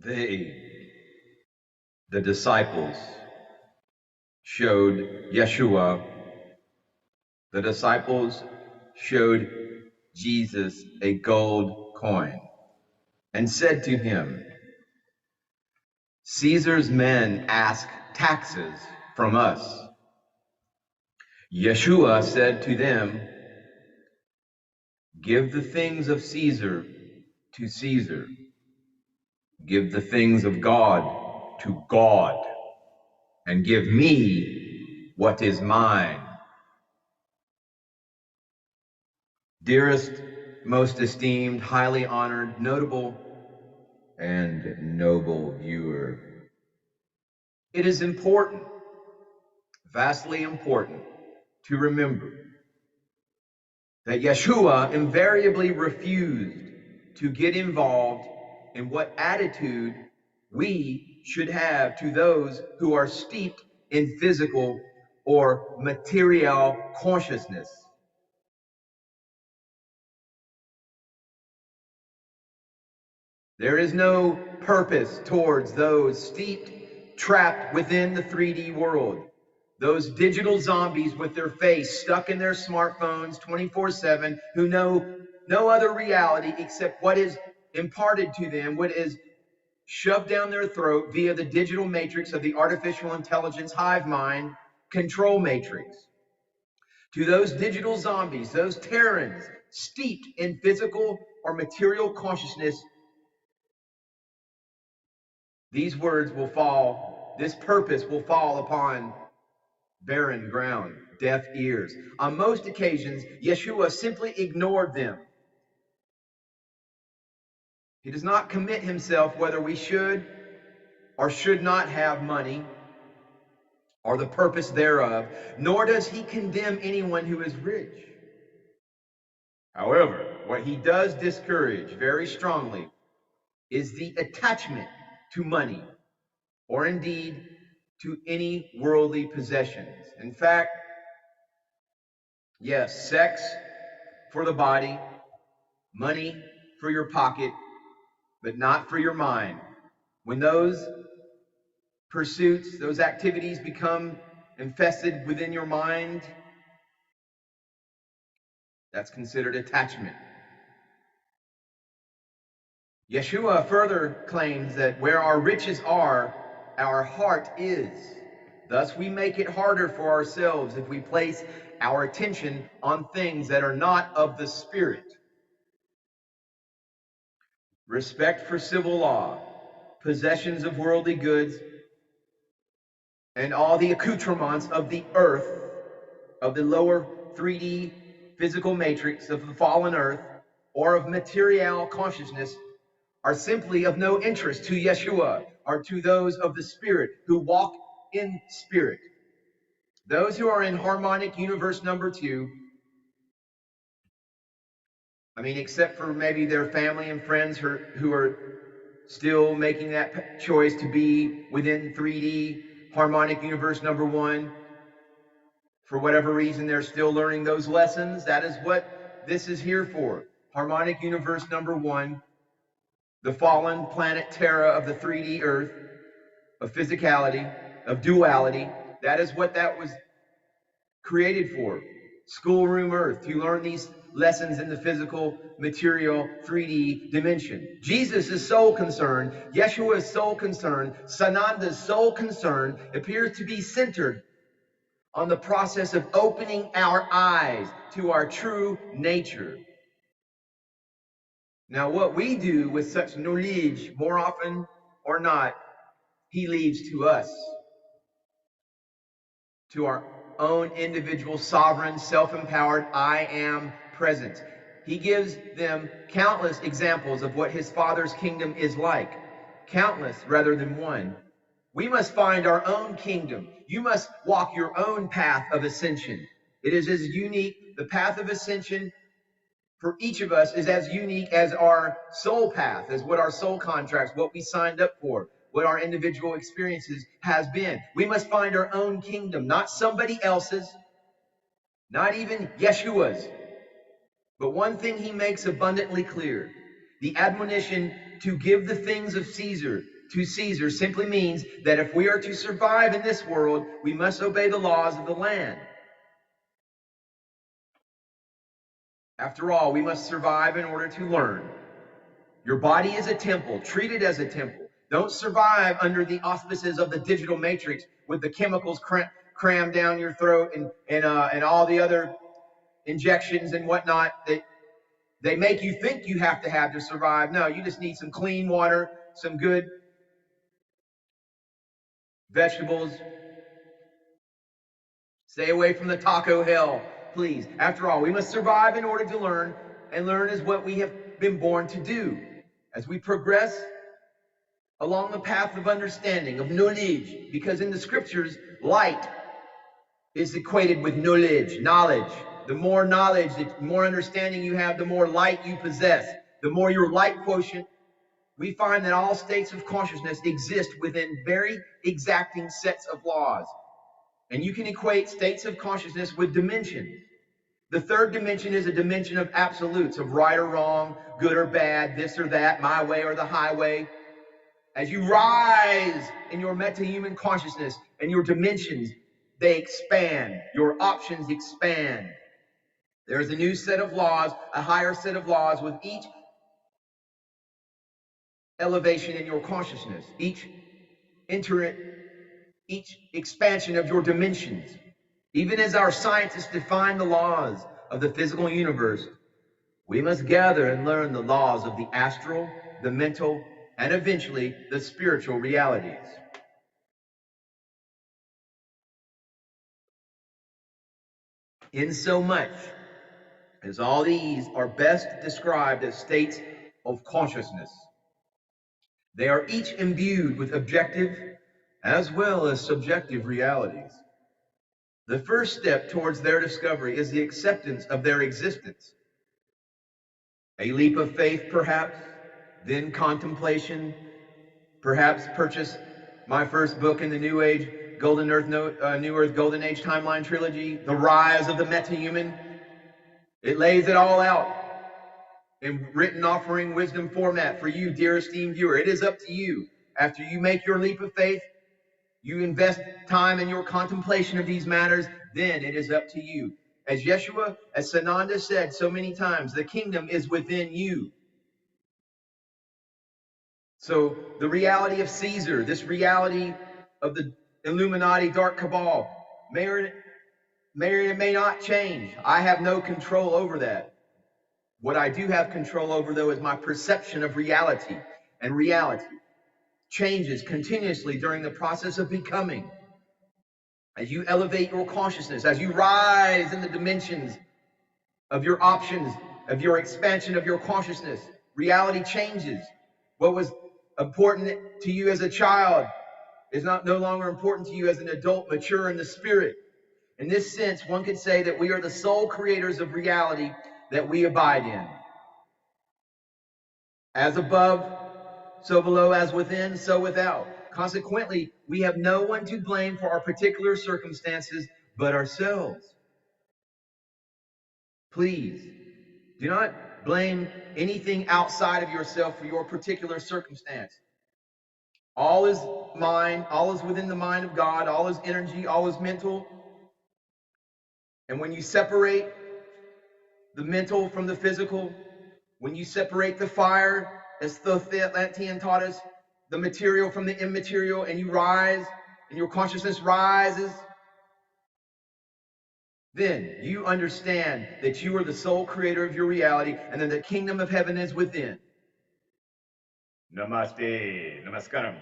They, the disciples, showed Yeshua, the disciples showed Jesus a gold coin and said to him, "Caesar's men ask taxes from us." Yeshua said to them, "Give the things of Caesar to Caesar. Give the things of God to God, and give me what is mine." Dearest, most esteemed, highly honored, notable, and noble viewer, it is important, vastly important, to remember that Yeshua invariably refused to get involved in what attitude we should have to those who are steeped in physical or material consciousness. There is no purpose towards those steeped, trapped within the 3D world. Those digital zombies with their face stuck in their smartphones 24/7, who know no other reality except what is imparted to them, what is shoved down their throat via the digital matrix of the artificial intelligence hive mind control matrix. To those digital zombies, those Terrans steeped in physical or material consciousness, these words will fall, this purpose will fall upon barren ground, deaf ears. On most occasions, Yeshua simply ignored them. He does not commit himself whether we should or should not have money or the purpose thereof, nor does he condemn anyone who is rich. However, what he does discourage very strongly is the attachment to money, or indeed to any worldly possessions. In fact, yes, sex for the body, money for your pocket, but not for your mind. When those pursuits, those activities become infested within your mind, that's considered attachment. Yeshua further claims that where our riches are, our heart is. Thus, we make it harder for ourselves if we place our attention on things that are not of the Spirit. Respect for civil law, possessions of worldly goods, and all the accoutrements of the earth, of the lower 3D physical matrix of the fallen earth, or of material consciousness, are simply of no interest to Yeshua or to those of the Spirit who walk in spirit. Those who are in harmonic universe number 2, except for maybe their family and friends who are still making that choice to be within 3D harmonic universe number 1, for whatever reason they're still learning those lessons. That is what this is here for. Harmonic universe number 1, the fallen planet Terra of the 3D earth, of physicality, of duality. That is what that was created for. Schoolroom earth, to learn these lessons in the physical, material, 3D dimension. Jesus' sole concern, Yeshua's sole concern, Sananda's sole concern appears to be centered on the process of opening our eyes to our true nature. Now, what we do with such knowledge, more often or not, he leaves to us, to our own individual, sovereign, self-empowered, I am presence. He gives them countless examples of what his Father's kingdom is like. Countless rather than one. We must find our own kingdom. You must walk your own path of ascension. It is as unique, the path of ascension for each of us is as unique as our soul path, as what our soul contracts, what we signed up for, what our individual experiences has been. We must find our own kingdom, not somebody else's, not even Yeshua's. But one thing he makes abundantly clear, the admonition to give the things of Caesar to Caesar simply means that if we are to survive in this world, we must obey the laws of the land. After all, we must survive in order to learn. Your body is a temple. Treat it as a temple. Don't survive under the auspices of the digital matrix with the chemicals crammed down your throat and all the other injections and whatnot that they make you think you have to survive. No, you just need some clean water, some good vegetables. Stay away from the taco hell, please. After all, we must survive in order to learn, and learn is what we have been born to do. As we progress along the path of understanding, of knowledge, because in the scriptures, light is equated with knowledge. The more knowledge, the more understanding you have, the more light you possess. The more your light quotient, we find that all states of consciousness exist within very exacting sets of laws. And you can equate states of consciousness with dimensions. The third dimension is a dimension of absolutes, of right or wrong, good or bad, this or that, my way or the highway. As you rise in your meta-human consciousness and your dimensions, they expand. Your options expand. There's a new set of laws, a higher set of laws with each elevation in your consciousness, each expansion of your dimensions. Even as our scientists define the laws of the physical universe, we must gather and learn the laws of the astral, the mental, and eventually the spiritual realities. In so much as all these are best described as states of consciousness, they are each imbued with objective as well as subjective realities. The first step towards their discovery is the acceptance of their existence. A leap of faith, perhaps, then contemplation, perhaps purchase my first book in the New Age, New Earth, Golden Age Timeline Trilogy, The Rise of the Meta-Human. It lays it all out in written offering wisdom format for you, dear esteemed viewer. It is up to you. After you make your leap of faith, you invest time in your contemplation of these matters, then it is up to you. As Yeshua, as Sananda said so many times, the kingdom is within you. So the reality of Caesar, this reality of the Illuminati dark cabal, may or may not change. I have no control over that. What I do have control over, though, is my perception of reality. And reality changes continuously during the process of becoming. As you elevate your consciousness, as you rise in the dimensions of your options, of your expansion of your consciousness, reality changes. What was important to you as a child is no longer important to you as an adult, mature in the spirit. In this sense, one could say that we are the sole creators of reality that we abide in. As above, so below, as within, so without. Consequently, we have no one to blame for our particular circumstances but ourselves. Please, do not blame anything outside of yourself for your particular circumstance. All is mind, all is within the mind of God, all is energy, all is mental. And when you separate the mental from the physical, when you separate the fire, as the Atlantean taught us, the material from the immaterial, and you rise, and your consciousness rises, then you understand that you are the sole creator of your reality, and that the kingdom of heaven is within. Namaste, Namaskaram.